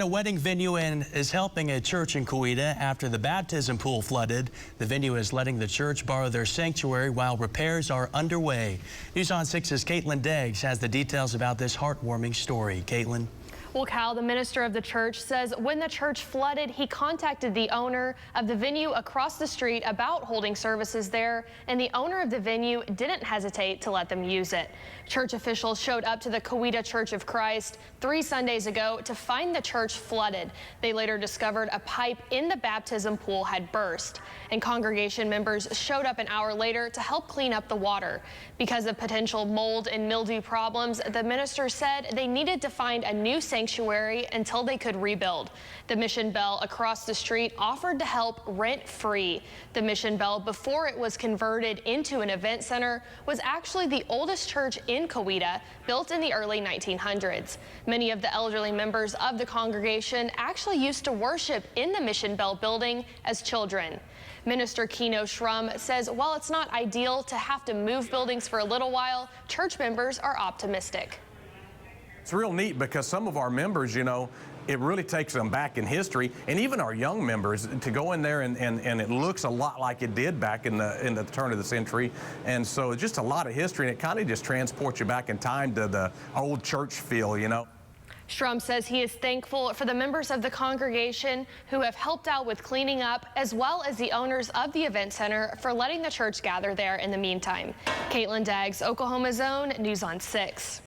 A wedding venue is helping a church in Coweta after the baptism pool flooded. The venue is letting the church borrow their sanctuary while repairs are underway. News on 6's Caitlin Deggs has the details about this heartwarming story. Caitlin. Well, Cal, the minister of the church, says when the church flooded, he contacted the owner of the venue across the street about holding services there, and the owner of the venue didn't hesitate to let them use it. Church officials showed up to the Coweta Church of Christ 3 Sundays ago to find the church flooded. They later discovered a pipe in the baptism pool had burst, and congregation members showed up an hour later to help clean up the water. Because of potential mold and mildew problems, the minister said they needed to find a new sanctuary until they could rebuild. The Mission Bell across the street offered to help rent-free. The Mission Bell, before it was converted into an event center, was actually the oldest church in Coweta, built in the early 1900s. Many of the elderly members of the congregation actually used to worship in the Mission Bell building as children. Minister Keno Shrum says while it's not ideal to have to move buildings for a little while, church members are optimistic. It's real neat because some of our members, you know, it really takes them back in history, and even our young members, to go in there and it looks a lot like it did back in the turn of the century. And so just a lot of history, and it kind of just transports you back in time to the old church feel, you know. Shrum says he is thankful for the members of the congregation who have helped out with cleaning up, as well as the owners of the event center for letting the church gather there in the meantime. Caitlin Deggs, Oklahoma's Own, News on 6.